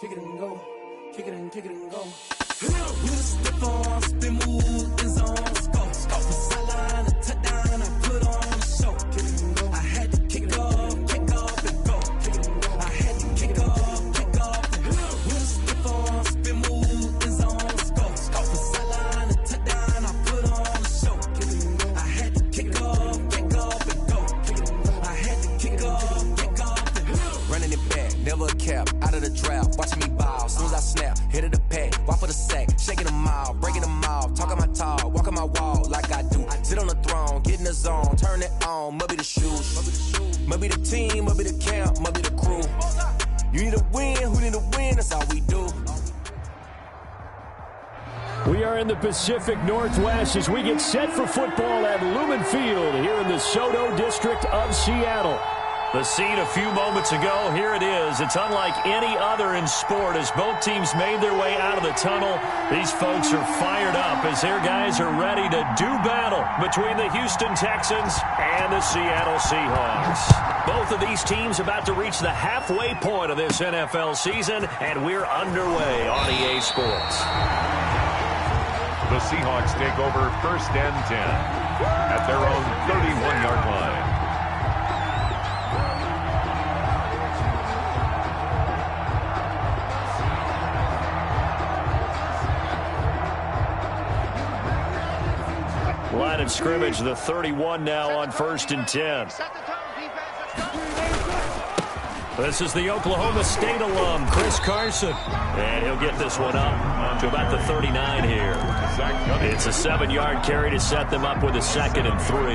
kick it and go, kick it and go. We just step on, spin, move, in zone, let's go. From sideline to touchdown, I put on the show. Kick it and go. I had to kick off and go. Kick it and go. I had to kick off and go. We just step on, spin, move, in zone, let's go. From sideline to touchdown, I put on the show. Kick it and go. I had to kick off and go. Kick it and go. I had to kick off and go. Running it back, never a cap, out of the draft, watching me ball. Soon as I snap, hit of the pack, walk for the sack, shaking them all, breaking them off, talking my talk, walking my wall like I do. Sit on the throne, get in the zone, turn it on, must be the shoes, must be the team, must be the camp, must be the crew. You need a win, who need a win, that's all we do. We are in the Pacific Northwest as we get set for football at Lumen Field here in the Soto District of Seattle. The scene a few moments ago, here it is. It's unlike any other in sport as both teams made their way out of the tunnel. These folks are fired up as their guys are ready to do battle between the Houston Texans and the Seattle Seahawks. Both of these teams about to reach the halfway point of this NFL season, and we're underway on EA Sports. The Seahawks take over 1st and 10 at their own 31-yard line. Line of scrimmage, the 31 now on 1st and 10. This is the Oklahoma State alum, Chris Carson. And he'll get this one up to about the 39 here. It's a 7-yard carry to set them up with a 2nd and 3.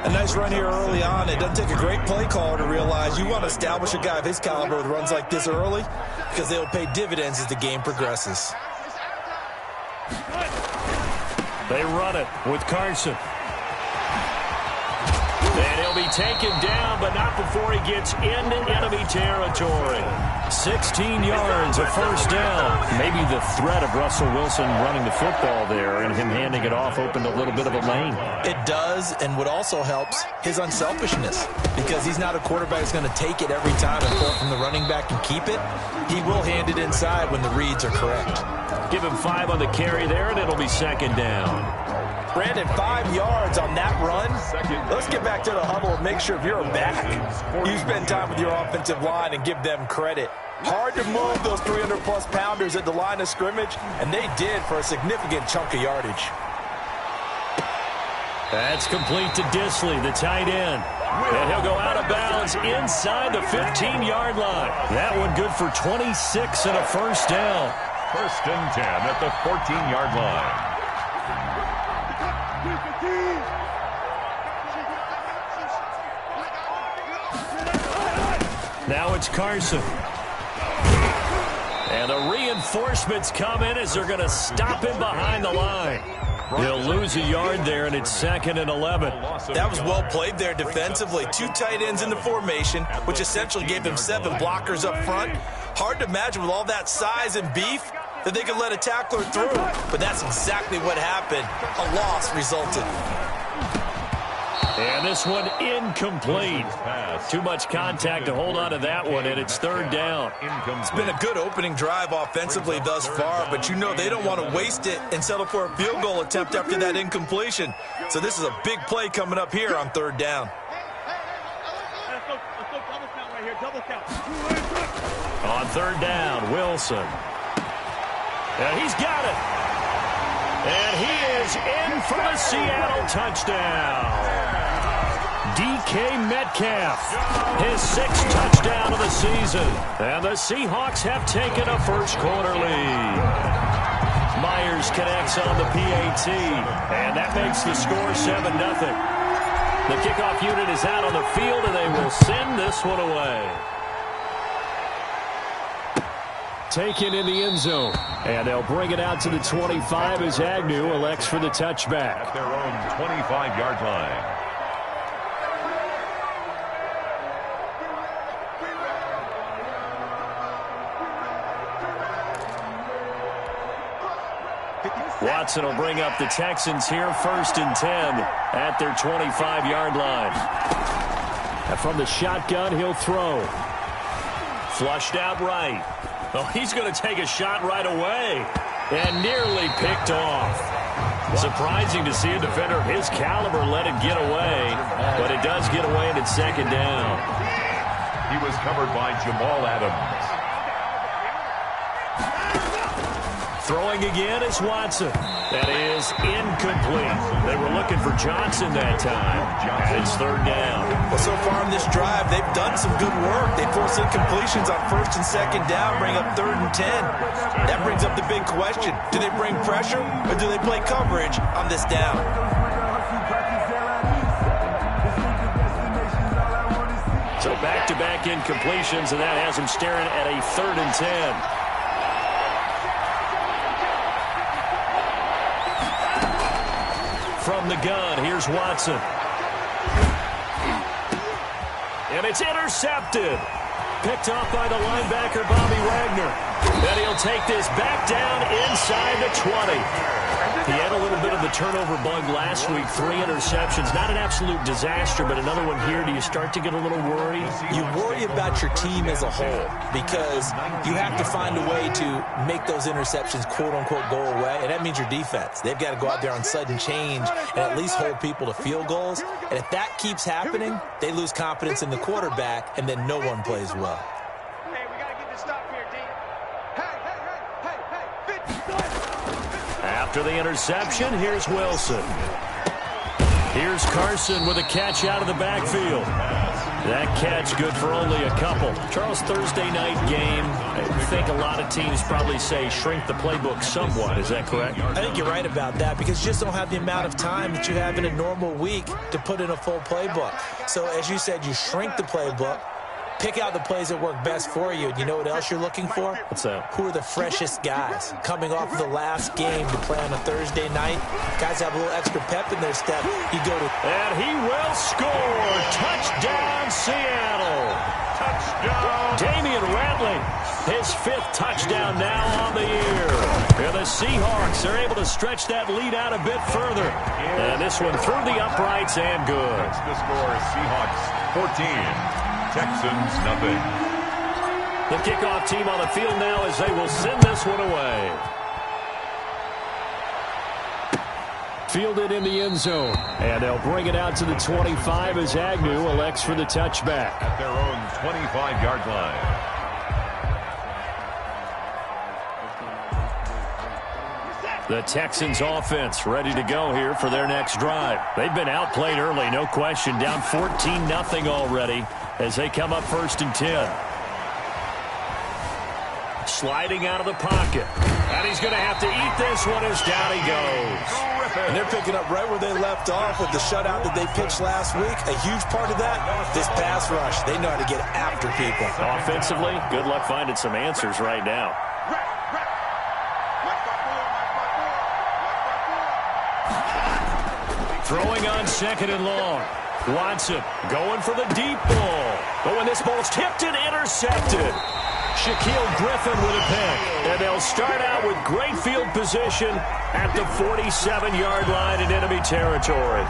A nice run here early on. It doesn't take a great play caller to realize you want to establish a guy of his caliber with runs like this early because they will pay dividends as the game progresses. They run it with Carson. And he'll be taken down, but not before he gets into enemy territory. 16 yards, a 1st down. Maybe the threat of Russell Wilson running the football there and him handing it off opened a little bit of a lane. It does, and what also helps, his unselfishness. Because he's not a quarterback who's going to take it every time and pull it from the running back and keep it. He will hand it inside when the reads are correct. Give him 5 on the carry there, and it'll be 2nd down. Brandon, 5 yards on that run. Let's get back to the huddle and make sure if you're back, you spend time with your offensive line and give them credit. Hard to move those 300-plus pounders at the line of scrimmage, and they did for a significant chunk of yardage. That's complete to Disley, the tight end. And he'll go out of bounds inside the 15-yard line. That one good for 26 and a 1st down. 1st and 10 at the 14-yard line. Now it's Carson. And the reinforcements come in as they're going to stop him behind the line. He'll lose a yard there, and it's 2nd and 11. That was well played there defensively. 2 tight ends in the formation, which essentially gave him 7 blockers up front. Hard to imagine with all that size and beef that they could let a tackler through. But that's exactly what happened. A loss resulted. And this one incomplete. Too much contact to hold on to that one, and it's 3rd down. It's been a good opening drive offensively thus far, but you know they don't want to waste it and settle for a field goal attempt after that incompletion. So this is a big play coming up here on 3rd down. On 3rd down, Wilson. And he's got it. And he is in for the Seattle touchdown. DK Metcalf, his 6th touchdown of the season. And the Seahawks have taken a first-quarter lead. Myers connects on the PAT, and that makes the score 7-0. The kickoff unit is out on the field, and they will send this one away. Taken in the end zone. And they'll bring it out to the 25 as Agnew elects for the touchback. At their own 25-yard line. Watson will bring up the Texans here, 1st and 10 at their 25-yard line. And from the shotgun, he'll throw. Flushed out right. Oh, he's going to take a shot right away. And nearly picked off. Surprising to see a defender of his caliber let it get away. But it does get away and it's second down. He was covered by Jamal Adams. Throwing again is Watson. That is incomplete. They were looking for Johnson that time. And it's third down. Well, so far in this drive, they've done some good work. They force incompletions on first and second down, bring up 3rd and 10. That brings up the big question. Do they bring pressure or do they play coverage on this down? So back-to-back incompletions, and that has them staring at a 3rd and 10. From the gun, here's Watson. And it's intercepted. Picked off by the linebacker, Bobby Wagner. Then he'll take this back down inside the 20. He had a little bit of the turnover bug last week. 3 interceptions. Not an absolute disaster, but another one here. Do you start to get a little worried? You worry about your team as a whole because you have to find a way to make those interceptions, quote-unquote, go away, and that means your defense. They've got to go out there on sudden change and at least hold people to field goals. And if that keeps happening, they lose confidence in the quarterback, and then no one plays well. After the interception, here's Wilson. Here's Carson with a catch out of the backfield. That catch good for only a couple. Charles, Thursday night game, I think a lot of teams probably say shrink the playbook somewhat. Is that correct? I think you're right about that because you just don't have the amount of time that you have in a normal week to put in a full playbook. So as you said, you shrink the playbook. Pick out the plays that work best for you. And you know what else you're looking for? What's that? Who are the freshest guys coming off of the last game to play on a Thursday night? Guys have a little extra pep in their step. You go to... And he will score. Touchdown, Seattle. Touchdown. Damian Ratley, his 5th touchdown now on the year. And the Seahawks are able to stretch that lead out a bit further. And this one through the uprights and good. That's the score. Seahawks 14. Texans nothing. The kickoff team on the field now as they will send this one away. Fielded in the end zone. And they'll bring it out to the 25 as Agnew elects for the touchback. At their own 25-yard line. The Texans offense ready to go here for their next drive. They've been outplayed early, no question. Down 14-0 already as they come up 1st and 10. Sliding out of the pocket. And he's going to have to eat this one as down he goes. And they're picking up right where they left off with the shutout that they pitched last week. A huge part of that, this pass rush. They know how to get after people. Offensively, good luck finding some answers right now. Throwing on 2nd and long. Watson going for the deep ball. But when this ball's tipped and intercepted, Shaquille Griffin with a pick. And they'll start out with great field position at the 47-yard line in enemy territory.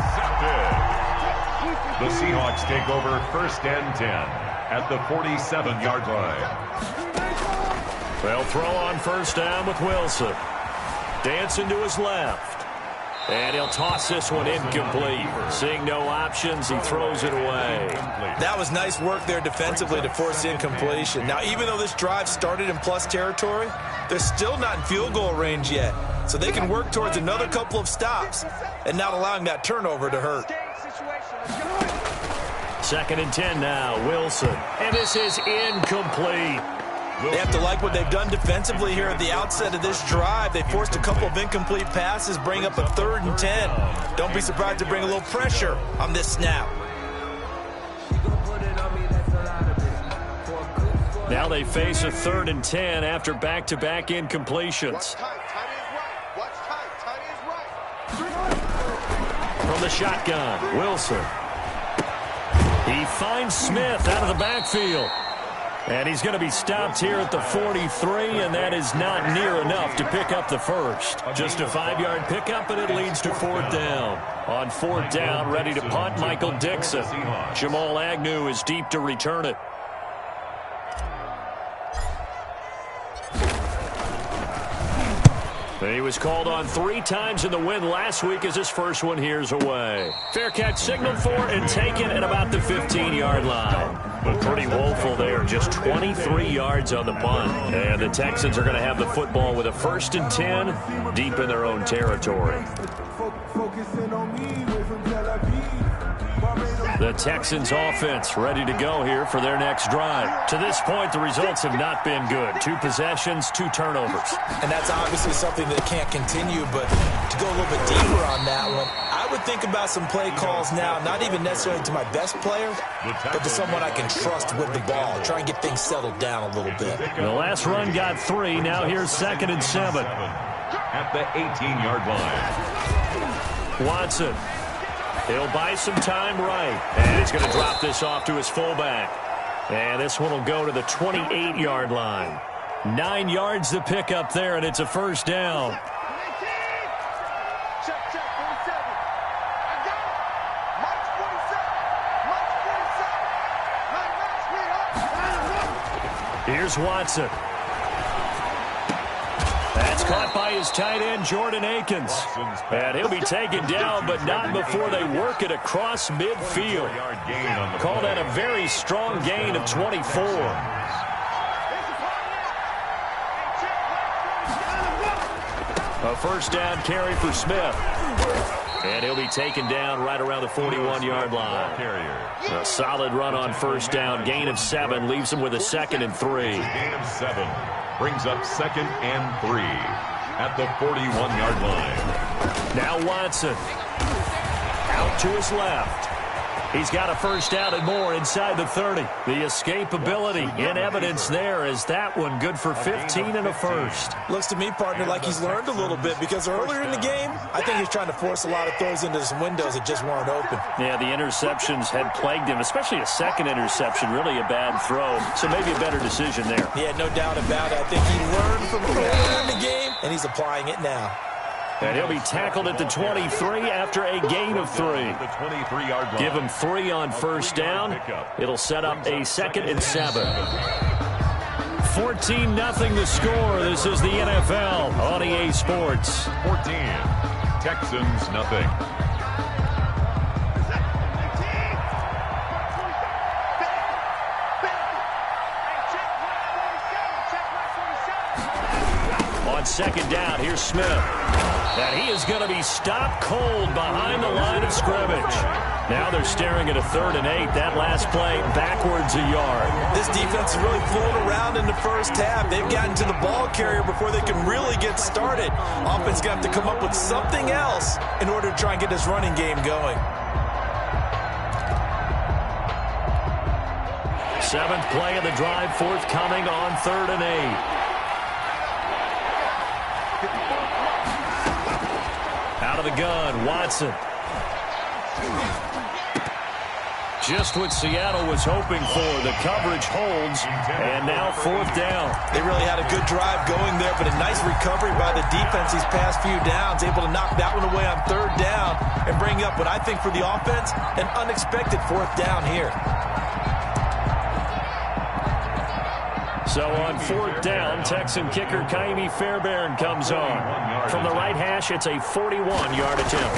The Seahawks take over 1st and 10 at the 47-yard line. They'll throw on 1st down with Wilson. Dancing to his left. And he'll toss this one incomplete. Seeing no options, he throws it away. That was nice work there defensively to force incompletion. Now, even though this drive started in plus territory, they're still not in field goal range yet. So they can work towards another couple of stops and not allowing that turnover to hurt. 2nd and 10 now, Wilson. And this is incomplete. They have to like what they've done defensively here at the outset of this drive. They forced a couple of incomplete passes, bring up a 3rd and 10. Don't be surprised to bring a little pressure on this snap. Now they face a 3rd and 10 after back-to-back incompletions. From the shotgun, Wilson. He finds Smith out of the backfield. And he's going to be stopped here at the 43, and that is not near enough to pick up the first. Just a 5-yard pickup, and it leads to 4th down. On 4th down, ready to punt, Michael Dixon. Jamal Agnew is deep to return it. He was called on 3 times in the win last week as his first one here's away. Fair catch signaled for and taken at about the 15-yard line. But pretty woeful there, just 23 yards on the punt. And the Texans are going to have the football with a 1st and 10 deep in their own territory. The Texans offense ready to go here for their next drive. To this point, the results have not been good. 2 possessions, 2 turnovers. And that's obviously something that can't continue, but to go a little bit deeper on that one, I would think about some play calls now, not even necessarily to my best player, but to someone I can trust with the ball. Try and get things settled down a little bit. The last run got 3. Now here's 2nd and 7. At the 18-yard line. Watson. He'll buy some time right. And he's going to drop this off to his fullback. And this one will go to the 28-yard line. 9 yards to pick up there, and it's a 1st down. Here's Watson. That's caught by his tight end, Jordan Akins. And he'll be taken down, but not before they work it across midfield. Call that a very strong gain of 24. A 1st down carry for Smith. And he'll be taken down right around the 41-yard line. A solid run on 1st down. Gain of 7 leaves him with a 2nd and 3. Gain of 7 brings up 2nd and 3 at the 41-yard line. Now Watson. Out to his left. He's got a 1st down and more inside the 30. The escapability in evidence there as that one good for 15 and a 1st. Looks to me, partner, like he's learned a little bit because earlier in the game, I think he's trying to force a lot of throws into some windows that just weren't open. Yeah, the interceptions had plagued him, especially a 2nd interception, really a bad throw. So maybe a better decision there. Yeah, no doubt about it. I think he learned from earlier in the game, and he's applying it now. And he'll be tackled at the 23 after a gain of 3. The 23-yard line. Give him 3 on 1st down. It'll set up a 2nd and 7. 14-0 the score. This is the NFL on EA Sports. 14. Texans nothing. On 2nd down, here's Smith. And he is going to be stopped cold behind the line of scrimmage. Now they're staring at a 3rd and 8. That last play backwards a yard. This defense has really flown around in the 1st half. They've gotten to the ball carrier before they can really get started. Offense going to have to come up with something else in order to try and get this running game going. 7th play of the drive forthcoming on 3rd and 8. Out of the gun, Watson. Just what Seattle was hoping for. The coverage holds, and now 4th down. They really had a good drive going there, but a nice recovery by the defense these past few downs, able to knock that one away on 3rd down and bring up what I think for the offense, an unexpected 4th down here. So on 4th down, Texan kicker Kaimi Fairbairn comes on. From the right hash, it's a 41-yard attempt.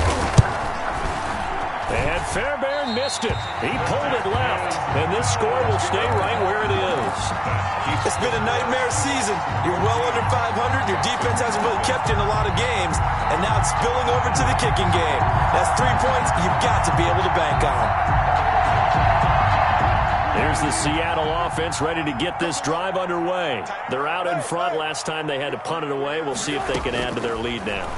And Fairbairn missed it. He pulled it left, and this score will stay right where it is. It's been a nightmare season. You're well under 500. Your defense hasn't really kept you in a lot of games, and now it's spilling over to the kicking game. That's 3 points you've got to be able to bank on. There's the Seattle offense ready to get this drive underway. They're out in front. Last time they had to punt it away. We'll see if they can add to their lead now.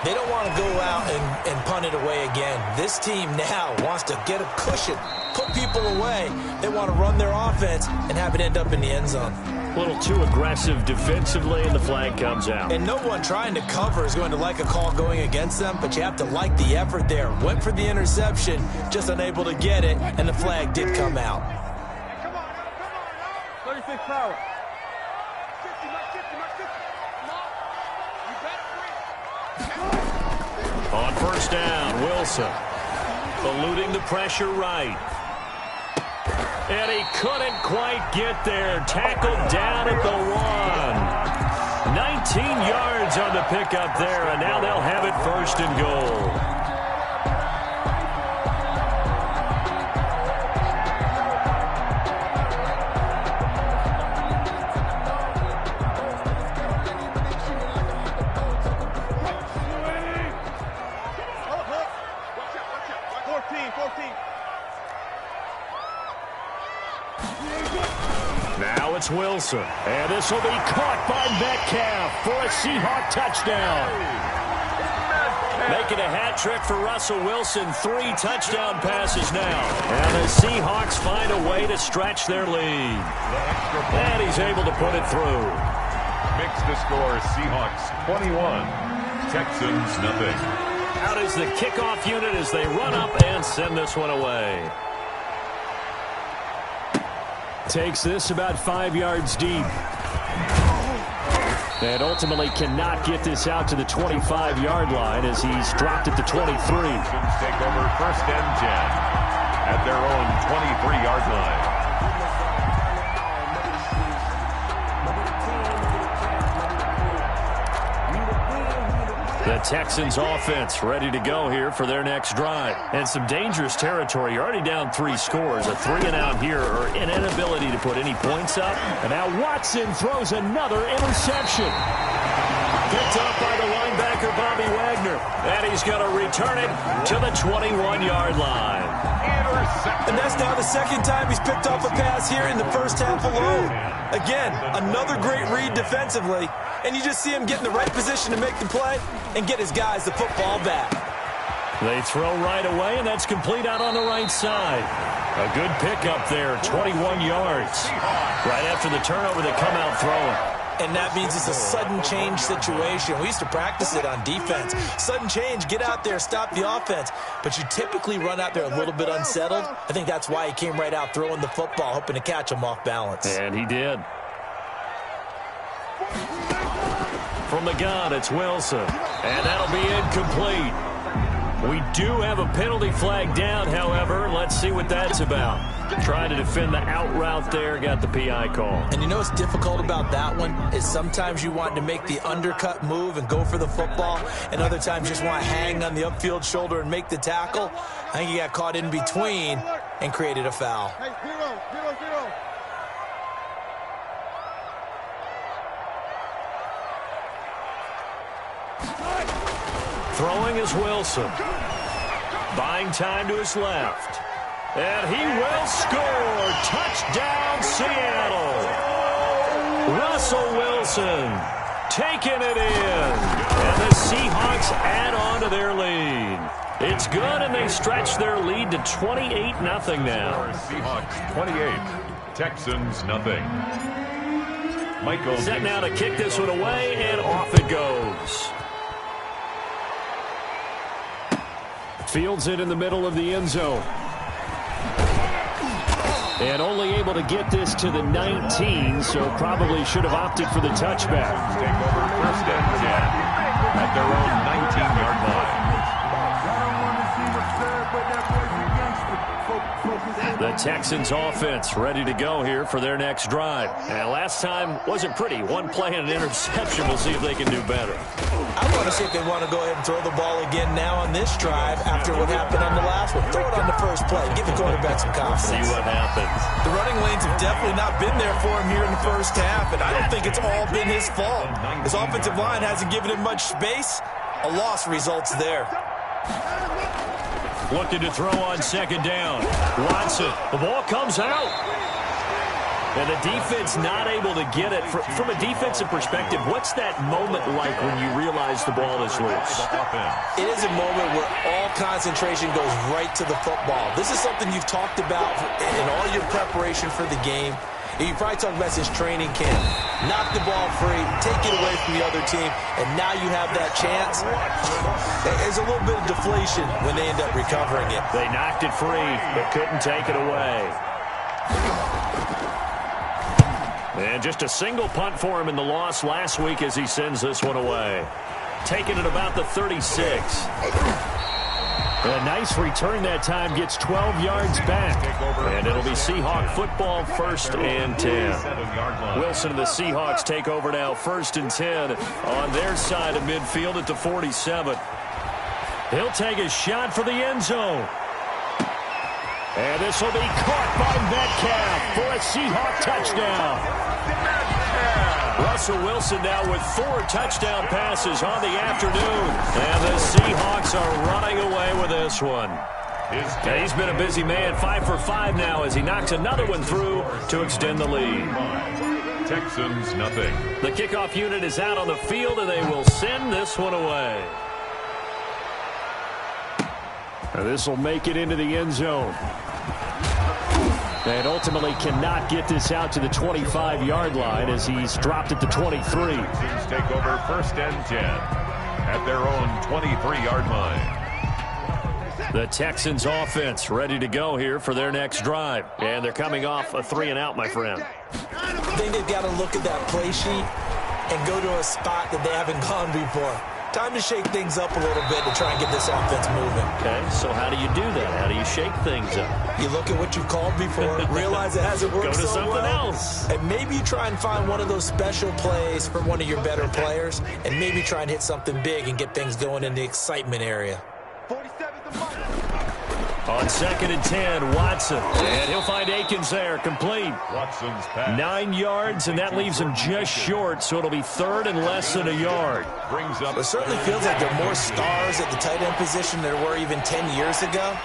They don't want to go out and punt it away again. This team now wants to get a cushion, put people away. They want to run their offense and have it end up in the end zone. A little too aggressive defensively, and the flag comes out. And no one trying to cover is going to like a call going against them, but you have to like the effort there. Went for the interception, just unable to get it, and the flag did come out. 36 power. On 1st down, Wilson eluding the pressure right. And he couldn't quite get there. Tackled down at the 1. 19 yards on the pickup there, and now they'll have it 1st and goal. Now it's Wilson, and this will be caught by Metcalf for a Seahawk touchdown. Making a hat trick for Russell Wilson, 3 touchdown passes now. And the Seahawks find a way to stretch their lead. And he's able to put it through. Makes the score Seahawks 21, Texans nothing. Out is the kickoff unit as they run up and send this one away. Takes this about 5 yards deep. And ultimately cannot get this out to the 25-yard line as he's dropped at the 23. Take over 1st and 10 at their own 23-yard line. The Texans offense ready to go here for their next drive. And some dangerous territory. You're already down 3 scores. A 3-and-out here or an inability to put any points up. And now Watson throws another interception. Picked up by the linebacker Bobby Wagner. And he's going to return it to the 21-yard line. And that's now the 2nd time he's picked off a pass here in the first half alone. Again, another great read defensively. And you just see him get in the right position to make the play and get his guys the football back. They throw right away, and that's complete out on the right side. A good pickup there, 21 yards. Right after the turnover, they come out throwing. And that means it's a sudden change situation. We used to practice it on defense. Sudden change, get out there, stop the offense. But you typically run out there a little bit unsettled. I think that's why he came right out throwing the football, hoping to catch him off balance. And he did. From the gun, it's Wilson. And that'll be incomplete. We do have a penalty flag down, however. Let's see what that's about. Trying to defend the out route there, got the PI call. And you know what's difficult about that one is sometimes you want to make the undercut move and go for the football, and other times you just want to hang on the upfield shoulder and make the tackle. I think he got caught in between and created a foul. Hey, 0-0-0. Throwing is Wilson. Buying time to his left. And he will score. Touchdown, Seattle. Russell Wilson taking it in. And the Seahawks add on to their lead. It's good, and they stretch their lead to 28-0 now. Seahawks 28, Texans nothing. Michael set now to kick this one away, and off it goes. Fields it in the middle of the end zone. And only able to get this to the 19, so probably should have opted for the touchback. Take over 1st and 10 at their own 19-yard line. The Texans offense ready to go here for their next drive. And last time wasn't pretty. One play and an interception. We'll see if they can do better. I want to see if they want to go ahead and throw the ball again now on this drive after what happened on the last one. Throw it on the first play. Give the quarterback some confidence. See what happens. The running lanes have definitely not been there for him here in the first half, and I don't think it's all been his fault. His offensive line hasn't given him much space. A loss results there. Looking to throw on 2nd down. Watson. The ball comes out. And the defense not able to get it. From a defensive perspective, what's that moment like when you realize the ball is loose? It is a moment where all concentration goes right to the football. This is something you've talked about in all your preparation for the game. You probably talked about this training camp. Knock the ball free, take it away from the other team, and now you have that chance. There's a little bit of deflation when they end up recovering it. They knocked it free, but couldn't take it away. And just a single punt for him in the loss last week as he sends this one away. Taking it about the 36. A nice return that time, gets 12 yards back. And it'll be Seahawk football, 1st and 10. Wilson and the Seahawks take over now, 1st and 10 on their side of midfield at the 47. He'll take a shot for the end zone. And this will be caught by Metcalf for a Seahawk touchdown. Russell Wilson now with 4 touchdown passes on the afternoon. And the Seahawks are running away with this one. And he's been a busy man, 5 for 5 now as he knocks another one through to extend the lead. Texans, nothing. The kickoff unit is out on the field, and they will send this one away. And this will make it into the end zone. And ultimately cannot get this out to the 25-yard line as he's dropped at the 23. Texans take over 1st and 10 at their own 23-yard line. The Texans offense ready to go here for their next drive. And they're coming off a 3-and-out, my friend. I think they've got to look at that play sheet and go to a spot that they haven't gone before. Time to shake things up a little bit to try and get this offense moving. Okay, so how do you do that? How do you shake things up? You look at what you called before, realize it hasn't worked Go to so something well, else. and maybe you try and find one of those special plays for one of your better players, and maybe try and hit something big and get things going in the excitement area. On 2nd and 10, Watson. And he'll find Akins there, complete. Watson's pass 9 yards, and that leaves him just short, so it'll be 3rd and less than a yard. brings up. It certainly feels like there are more stars at the tight end position than there were even 10 years ago.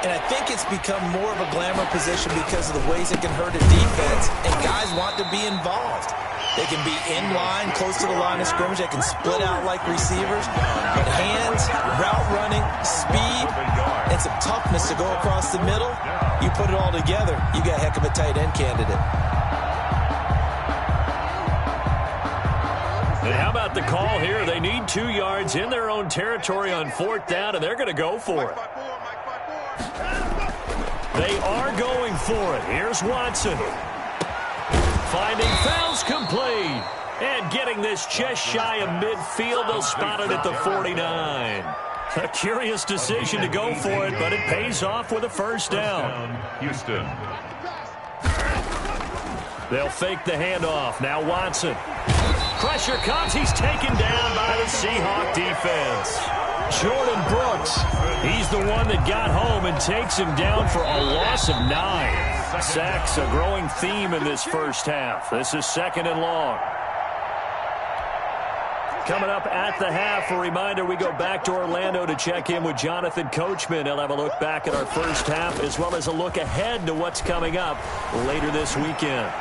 And I think it's become more of a glamour position because of the ways it can hurt a defense, and guys want to be involved. They can be in line, close to the line of scrimmage. They can split out like receivers. But hands, route running, speed, and some toughness to go across the middle, you put it all together, you got a heck of a tight end candidate. And how about the call here? They need 2 yards in their own territory on 4th down, and they're going to go for it. They are going for it. Here's Watson. Finding fouls complete. And getting this just shy of midfield. They'll spot it at the 49. A curious decision to go for it, but it pays off with a 1st down. Houston. They'll fake the handoff. Now Watson. Pressure comes. He's taken down by the Seahawk defense. Jordan Brooks, he's the one that got home and takes him down for a loss of 9. Sacks, a growing theme in this first half. This is 2nd and long. Coming up at the half, a reminder, we go back to Orlando to check in with Jonathan Coachman. He'll have a look back at our first half as well as a look ahead to what's coming up later this weekend.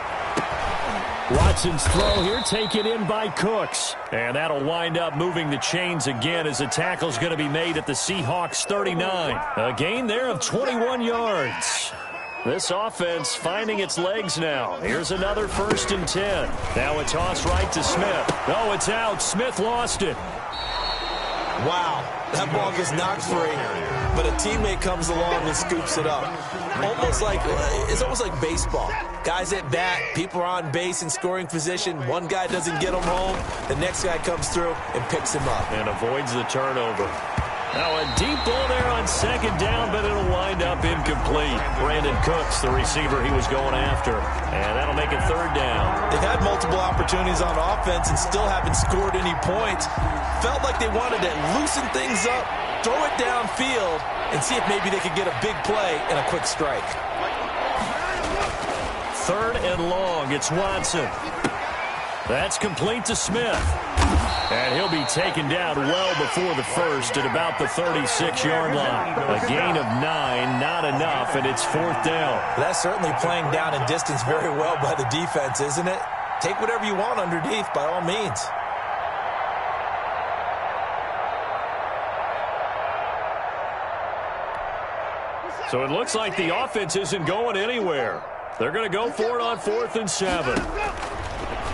Watson's throw here taken in by Cooks. And that'll wind up moving the chains again as the tackle's going to be made at the Seahawks 39. A gain there of 21 yards. This offense finding its legs now. Here's another 1st and 10. Now a toss right to Smith. Oh, it's out. Smith lost it. Wow, that ball gets knocked free, but a teammate comes along and scoops it up. It's almost like baseball. Guys at bat, people are on base in scoring position. One guy doesn't get them home. The next guy comes through and picks him up. And avoids the turnover. Now a deep ball there on 2nd down, but it'll wind up incomplete. Brandon Cooks, the receiver he was going after. And that'll make it 3rd down. They've had multiple opportunities on offense and still haven't scored any points. Felt like they wanted to loosen things up, throw it downfield, and see if maybe they could get a big play and a quick strike. 3rd and long. It's Watson. That's complete to Smith. And he'll be taken down well before the 1st at about the 36-yard line. A gain of 9, not enough, and it's 4th down. That's certainly playing down in distance very well by the defense, isn't it? Take whatever you want underneath, by all means. So it looks like the offense isn't going anywhere. They're going to go for it on 4th and 7.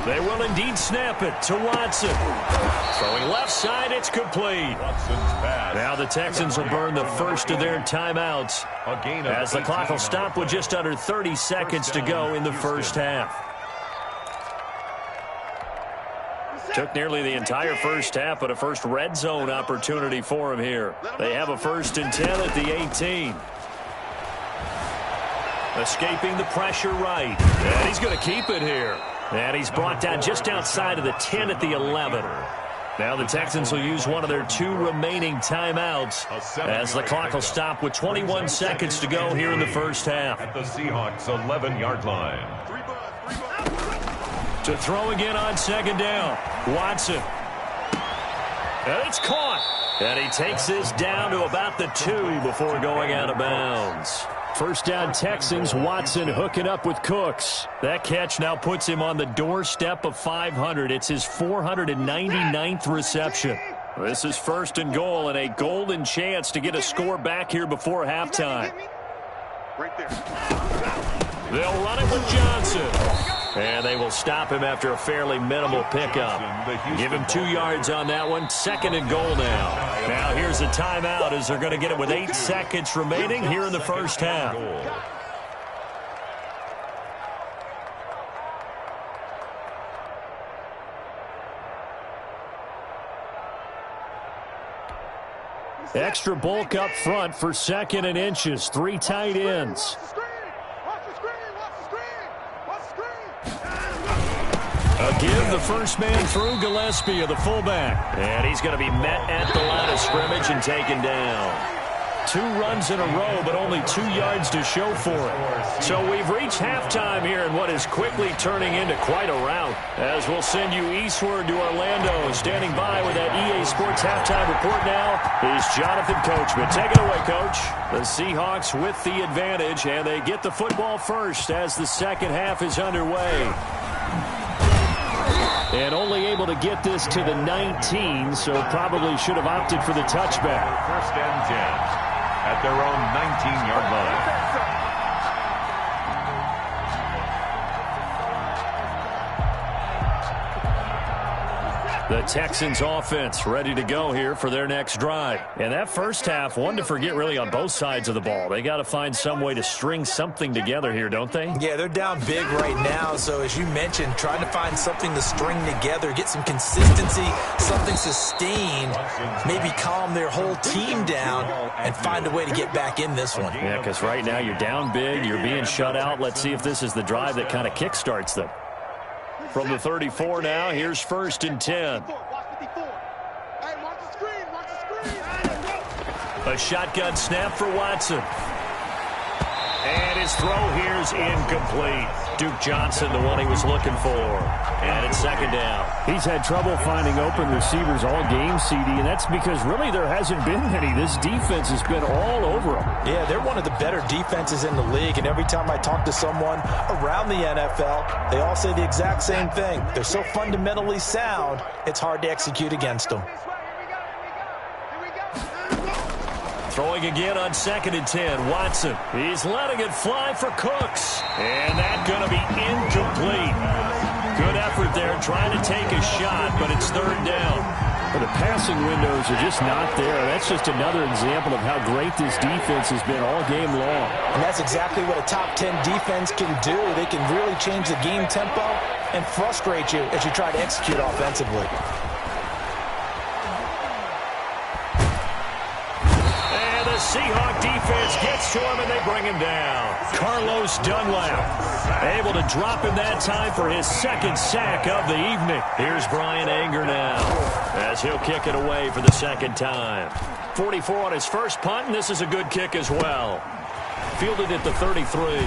They will indeed snap it to Watson. Throwing left side, it's complete. Now the Texans will burn the first of their timeouts as the clock will stop with just under 30 seconds to go in the first half. Took nearly the entire first half, but a first red zone opportunity for him here. They have a 1st and 10 at the 18. Escaping the pressure right. And he's going to keep it here. And he's brought down just outside of the 10 at the 11. Now the Texans will use one of their 2 remaining timeouts as the clock will stop with 21 seconds to go here in the first half. At the Seahawks 11-yard line. To throw again on 2nd down. Watson. And it's caught. And he takes this down to about the 2 before going out of bounds. First down Texans. Watson hooking up with Cooks. That catch now puts him on the doorstep of 500. It's his 499th reception. This is 1st and goal and a golden chance to get a score back here before halftime. They'll run it with Johnson. And they will stop him after a fairly minimal pickup. Give him 2 yards on that one. 2nd and goal now. Now here's a timeout as they're going to get it with 8 seconds remaining here in the first half. Extra bulk up front for 2nd and inches. 3 tight ends. A give the first man through. Gillespie, the fullback. And he's going to be met at the line of scrimmage and taken down. 2 runs in a row, but only 2 yards to show for it. So we've reached halftime here in what is quickly turning into quite a rout. As we'll send you eastward to Orlando. Standing by with that EA Sports halftime report now is Jonathan Coachman. Take it away, Coach. The Seahawks with the advantage, and they get the football first as the second half is underway. And only able to get this to the 19, so probably should have opted for the touchback. 1st and 10 at their own 19-yard line. The Texans offense ready to go here for their next drive. And that first half, one to forget really on both sides of the ball. They got to find some way to string something together here, don't they? Yeah, they're down big right now. So as you mentioned, trying to find something to string together, get some consistency, something sustained, maybe calm their whole team down and find a way to get back in this one. Yeah, because right now you're down big, you're being shut out. Let's see if this is the drive that kind of kickstarts them. From the 34 now, here's 1st and 10. A shotgun snap for Watson. And his throw here is incomplete. Duke Johnson, the one he was looking for. And it's 2nd down. He's had trouble finding open receivers all game, CD, and that's because really there hasn't been any. This defense has been all over him. Yeah, they're one of the better defenses in the league, and every time I talk to someone around the NFL, they all say the exact same thing. They're so fundamentally sound, it's hard to execute against them. Throwing again on 2nd and 10. Watson. He's letting it fly for Cooks. And that's going to be incomplete. Good effort there trying to take a shot, but it's 3rd down. But the passing windows are just not there. That's just another example of how great this defense has been all game long. And that's exactly what a top 10 defense can do. They can really change the game tempo and frustrate you as you try to execute offensively. Seahawk defense gets to him, and they bring him down. Carlos Dunlap able to drop him that time for his 2nd sack of the evening. Here's Brian Anger now as he'll kick it away for the 2nd time. 44 on his first punt, and this is a good kick as well. Fielded at the 33.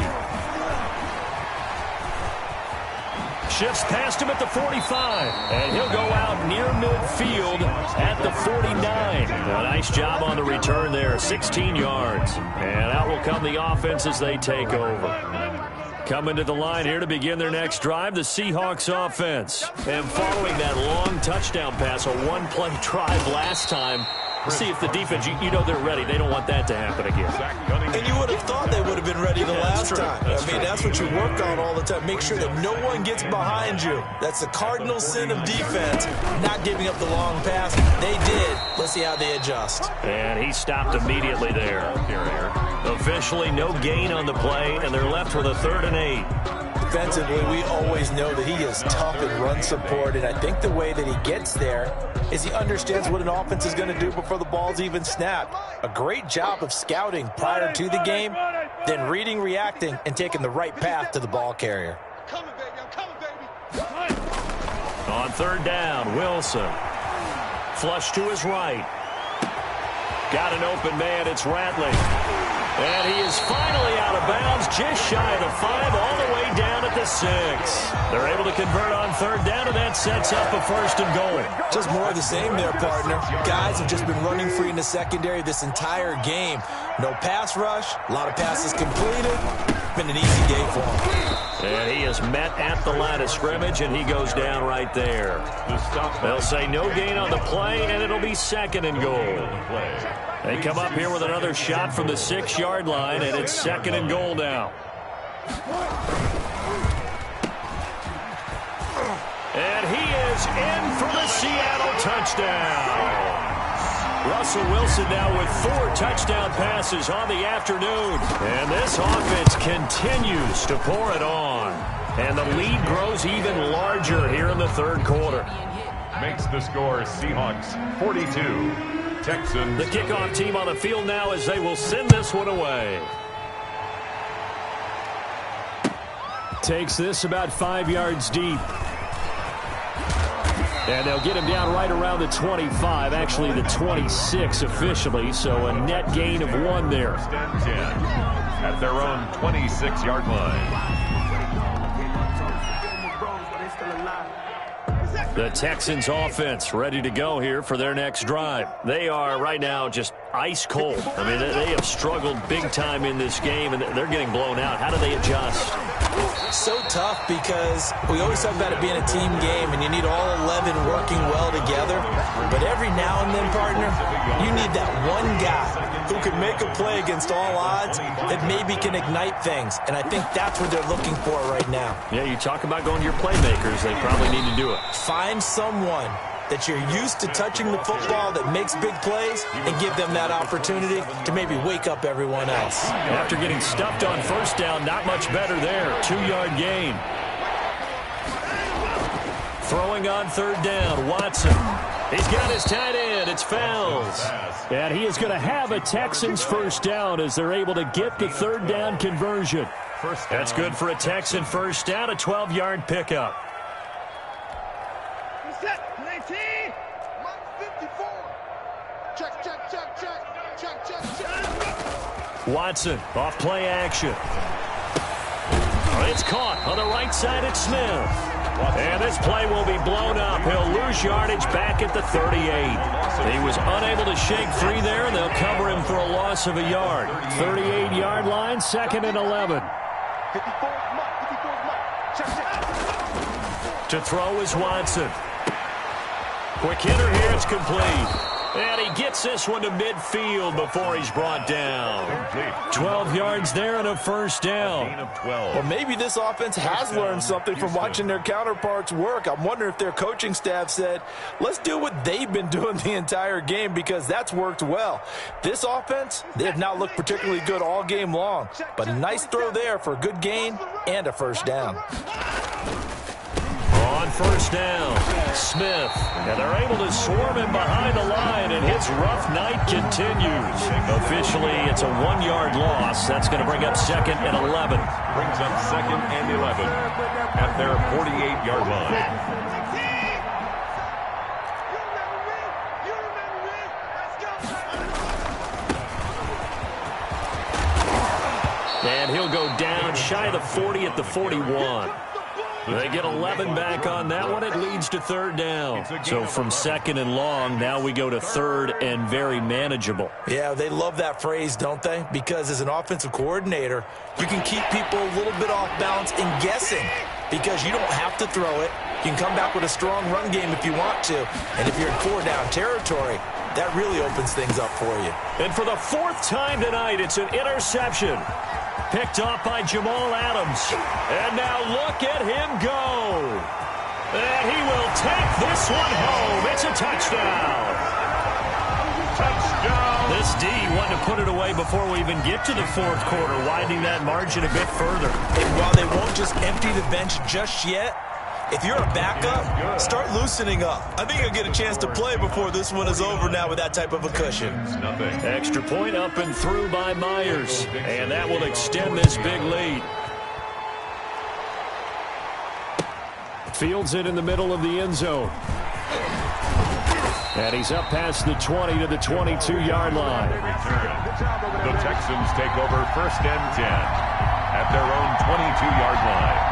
Shifts past him at the 45, and he'll go out near midfield at the 49. A nice job on the return there, 16 yards. And out will come the offense as they take over. Coming to the line here to begin their next drive, the Seahawks offense. And following that long touchdown pass, a one-play drive last time, see if the defense, you know they're ready. They don't want that to happen again. And you would have thought they would have been ready the last time. That's what you work on all the time. Make sure that no one gets behind you. That's the cardinal sin of defense, not giving up the long pass. They did. Let's see how they adjust. And he stopped immediately there. Officially no gain on the play, and they're left with a 3rd and 8. defensively, we always know that he is tough in run support, and I think the way that he gets there is he understands what an offense is going to do before the ball's even snapped. A great job of scouting prior to the game, then reading, reacting, and taking the right path to the ball carrier. On third down, Wilson. Flush to his right. Got an open man, it's Ratley. And he is finally out of bounds, just shy of the 5, all the way down at the 6. They're able to convert on third down, and that sets up a 1st and goal. Just more of the same there, partner. Guys have just been running free in the secondary this entire game. No pass rush, a lot of passes completed. Been an easy day for him. And he is met at the line of scrimmage, and he goes down right there. They'll say no gain on the play, and it'll be 2nd and goal. They come up here with another shot from the 6-yard line, and it's 2nd and goal now. And he is in for the Seattle touchdown. Russell Wilson now with 4 touchdown passes on the afternoon. And this offense continues to pour it on. And the lead grows even larger here in the 3rd quarter. Makes the score Seahawks 42. Texans. The kickoff team on the field now as they will send this one away. Takes this about 5 yards deep. And they'll get him down right around the 25, actually the 26 officially, so a net gain of 1 there. 10 at their own 26-yard line. The Texans offense ready to go here for their next drive. They are right now just ice cold. I mean, they have struggled big time in this game, and they're getting blown out. How do they adjust? So tough because we always talk about it being a team game and you need all 11 working well together. But every now and then, partner, you need that one guy who can make a play against all odds that maybe can ignite things. And I think that's what they're looking for right now. Yeah, you talk about going to your playmakers. They probably need to do it. Find someone that you're used to touching the football that makes big plays and give them that opportunity to maybe wake up everyone else. After getting stuffed on 1st down, not much better there. 2-yard gain. Throwing on 3rd down, Watson. He's got his tight end. It's Fells. And he is going to have a Texans 1st down as they're able to get the 3rd down conversion. That's good for a Texan 1st down, a 12-yard pickup. Watson off play action. It's caught on the right side at Smith. And this play will be blown up. He'll lose yardage back at the 38. He was unable to shake free there, and they'll cover him for a loss of a yard. 38-yard line, 2nd and 11. To throw is Watson. Quick hitter here, it's complete. And he gets this one to midfield before he's brought down. 12 yards there and a 1st down. Well, maybe this offense has learned something from watching their counterparts work. I'm wondering if their coaching staff said, let's do what they've been doing the entire game because that's worked well. This offense, they have not looked particularly good all game long. But a nice throw there for a good gain and a 1st down. On 1st down, Smith. And they're able to swarm him behind the line, and his rough night continues. Officially, it's a 1-yard loss. That's going to bring up 2nd and 11. Brings up 2nd and 11 at their 48-yard line. And he'll go down shy of the 40 at the 41. They get 11 back on that one. It leads to 3rd down. So from 2nd and long, now we go to 3rd and very manageable. Yeah, they love that phrase, don't they? Because as an offensive coordinator, you can keep people a little bit off balance and guessing because you don't have to throw it. You can come back with a strong run game if you want to. And if you're in 4-down territory, that really opens things up for you. And for the 4th time tonight, it's an interception. Picked off by Jamal Adams. And now look at him go. And he will take this one home. It's a touchdown. This D wanted to put it away before we even get to the fourth quarter, widening that margin a bit further. And while they won't just empty the bench just yet, if you're a backup, start loosening up. I think you'll get a chance to play before this one is over now with that type of a cushion. Extra point up and through by Myers, and that will extend this big lead. Fields it in the middle of the end zone. And he's up past the 20 to the 22-yard line. The Texans take over 1st and 10 at their own 22-yard line.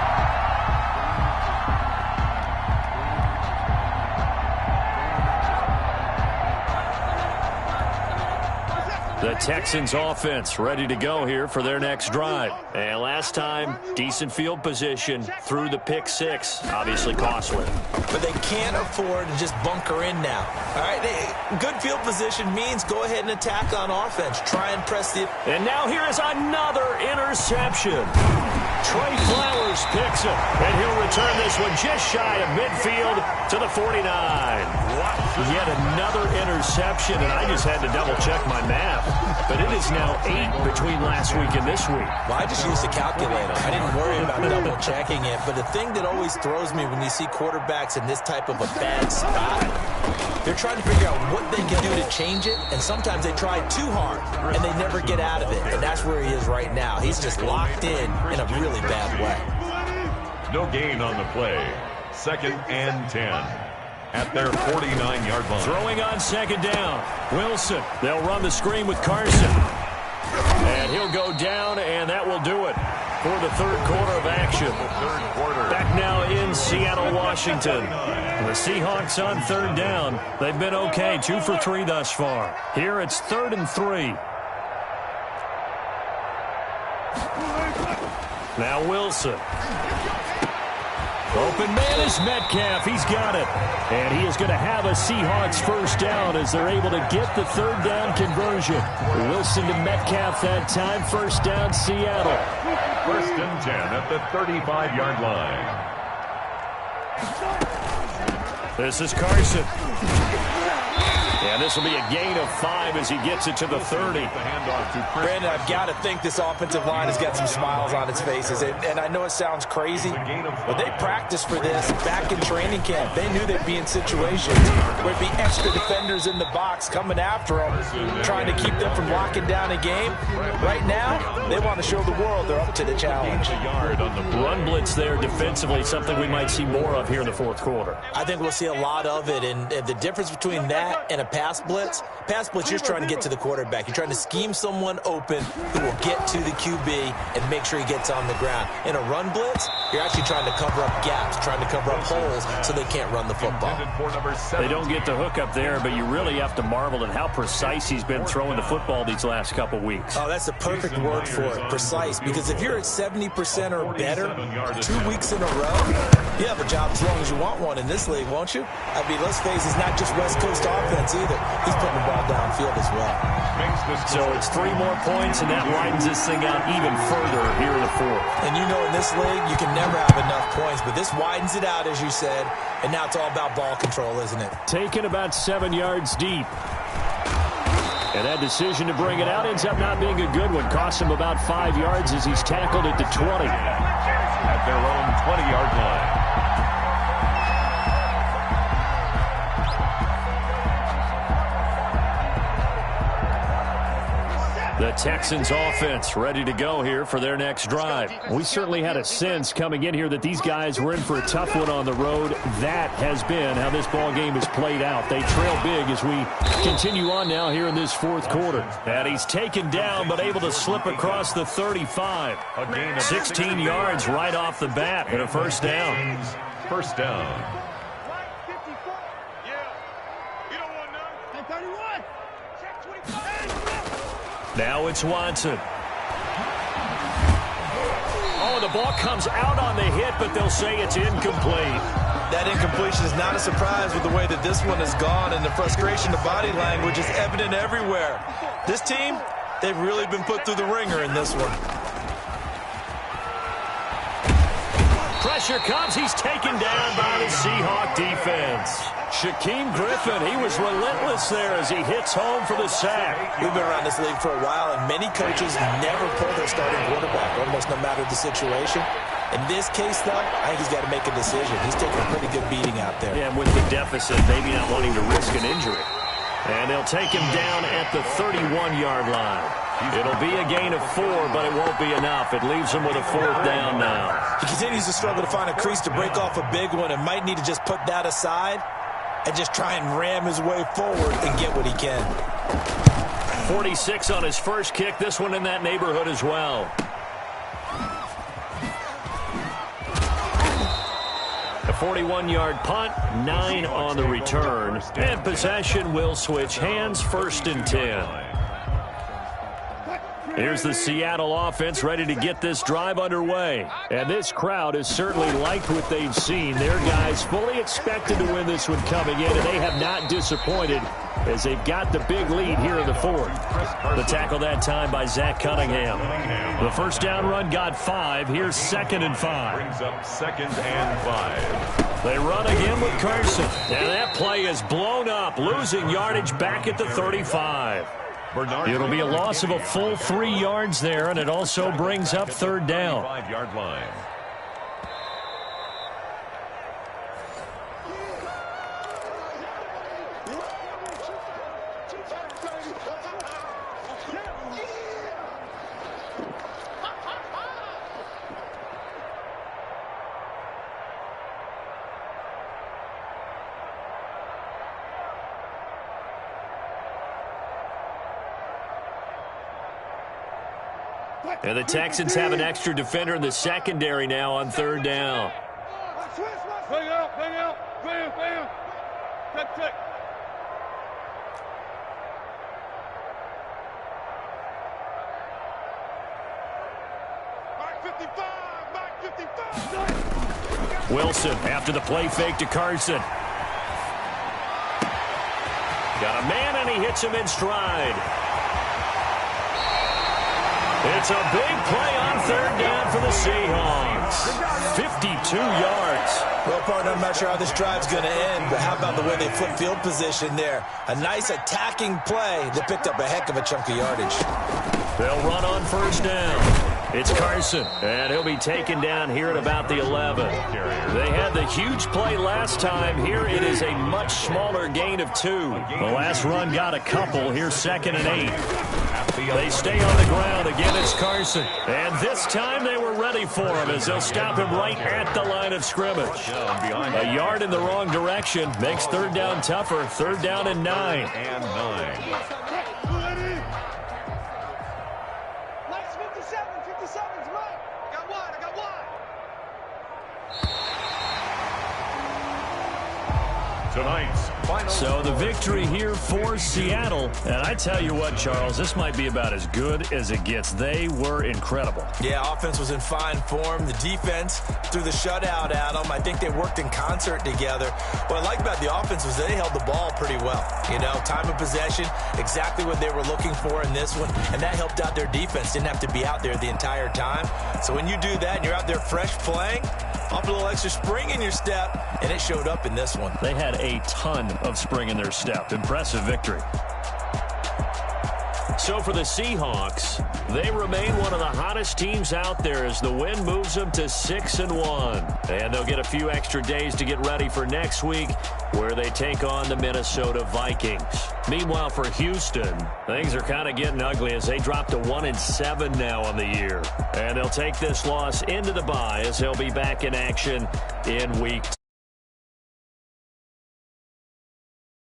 The Texans offense ready to go here for their next drive. And last time, decent field position through the pick six. Obviously costly. But they can't afford to just bunker in now. All right, good field position means go ahead and attack on offense. Try and press the... And now here is another interception. Trey Flowers picks it, and he'll return this one just shy of midfield to the 49. Yet another interception, and I just had to double-check my math. But it is now 8 between last week and this week. Well, I just used a calculator. I didn't worry about double-checking it. But the thing that always throws me when you see quarterbacks in this type of a bad spot, they're trying to figure out what they can do to change it, and sometimes they try too hard, and they never get out of it. And that's where he is right now. He's just locked in a really bad way. No gain on the play. 2nd and 10 at their 49-yard line. Throwing on 2nd down. Wilson. They'll run the screen with Carson. And he'll go down, and that will do it for the third quarter of action. Back now in Seattle, Washington. The Seahawks on 3rd down. They've been okay, 2 for 3 thus far. Here it's 3rd and 3. Now Wilson. Open man is Metcalf. He's got it. And he is going to have a Seahawks first down as they're able to get the 3rd down conversion. Wilson to Metcalf that time. 1st down, Seattle. 1st and 10 at the 35-yard line. This is Carson. And this will be a gain of 5 as he gets it to the 30. Brandon, I've got to think this offensive line has got some smiles on its faces. And I know it sounds crazy, but they practiced for this back in training camp. They knew they'd be in situations where there'd be extra defenders in the box coming after them, trying to keep them from locking down a game. Right now, they want to show the world they're up to the challenge. Run blitz there defensively, something we might see more of here in the fourth quarter. I think we'll see a lot of it, and the difference between that and a pass blitz, you're just trying to get to the quarterback. You're trying to scheme someone open who will get to the QB and make sure he gets on the ground. In a run blitz, you're actually trying to cover up gaps, trying to cover up holes so they can't run the football. They don't get the hook up there, but you really have to marvel at how precise he's been throwing the football these last couple weeks. Oh, that's the perfect word for it, precise, because if you're at 70% or better 2 weeks in a row, you have a job as long as you want one in this league, won't you? I mean, let's face it, it's not just West Coast offense either. He's putting the ball downfield as well. So it's 3 more points, and that widens this thing out even further here in the fourth. And you know in this league, you can never have enough points, but this widens it out, as you said, and now it's all about ball control, isn't it? Taken about 7 yards deep. And that decision to bring it out ends up not being a good one. Costs him about 5 yards as he's tackled at the 20. At their own 20-yard line. The Texans offense ready to go here for their next drive. We certainly had a sense coming in here that these guys were in for a tough one on the road. That has been how this ball game has played out. They trail big as we continue on now here in this fourth quarter. And he's taken down but able to slip across the 35. 16 yards right off the bat and a first down. First down. Now it's Watson. Oh, the ball comes out on the hit, but they'll say it's incomplete. That incompletion is not a surprise with the way that this one has gone, and the frustration of body language is evident everywhere. This team, they've really been put through the ringer in this one. Pressure comes. He's taken down by the Seahawk defense. Shaquem Griffin, he was relentless there as he hits home for the sack. We've been around this league for a while, and many coaches never pull their starting quarterback, almost no matter the situation. In this case, though, I think he's got to make a decision. He's taking a pretty good beating out there. Yeah, and with the deficit, maybe not wanting to risk an injury. And they'll take him down at the 31-yard line. It'll be a gain of 4, but it won't be enough. It leaves him with a 4th down now. He continues to struggle to find a crease to break off a big one and might need to just put that aside and just try and ram his way forward and get what he can. 46 on his first kick. This one in that neighborhood as well. A 41-yard punt, 9 on the return. And possession will switch hands, 1st and 10. Here's the Seattle offense ready to get this drive underway. And this crowd has certainly liked what they've seen. Their guys fully expected to win this one coming in, and they have not disappointed as they've got the big lead here in the 4th. The tackle that time by Zach Cunningham. The first down run got 5. Here's 2nd and 5. Brings up 2nd and 5. They run again with Carson. And that play is blown up, losing yardage back at the 35. It'll be a loss of a full 3 yards there, and it also brings up 3rd down. 5-yard line. And the Texans have an extra defender in the secondary now on 3rd down. Bring out, bam. Check. Back 55. Wilson after the play fake to Carson. Got a man, and he hits him in stride. It's a big play on 3rd down for the Seahawks. 52 yards. Well, partner, I'm not sure how this drive's going to end, but how about the way they flip field position there? A nice attacking play that picked up a heck of a chunk of yardage. They'll run on 1st down. It's Carson, and he'll be taken down here at about the 11. They had the huge play last time. Here it is a much smaller gain of 2. The last run got a couple. Here's 2nd and 8. They stay on the ground. Again, it's Carson. And this time they were ready for him as they'll stop him right at the line of scrimmage. A yard in the wrong direction makes 3rd down tougher. 3rd down and 9. And 9. Tonight's final. So the victory here for Seattle. And I tell you what, Charles, this might be about as good as it gets. They were incredible. Yeah, offense was in fine form. The defense threw the shutout at them. I think they worked in concert together. What I like about the offense was they held the ball pretty well. You know, time of possession, exactly what they were looking for in this one. And that helped out their defense. Didn't have to be out there the entire time. So when you do that and you're out there fresh playing, up a little extra spring in your step, and it showed up in this one. They had a ton of spring in their step. Impressive victory. So for the Seahawks, they remain one of the hottest teams out there as the win moves them to 6-1. And they'll get a few extra days to get ready for next week, where they take on the Minnesota Vikings. Meanwhile, for Houston, things are kind of getting ugly as they drop to 1-7 now on the year. And they'll take this loss into the bye as they'll be back in action in week 2.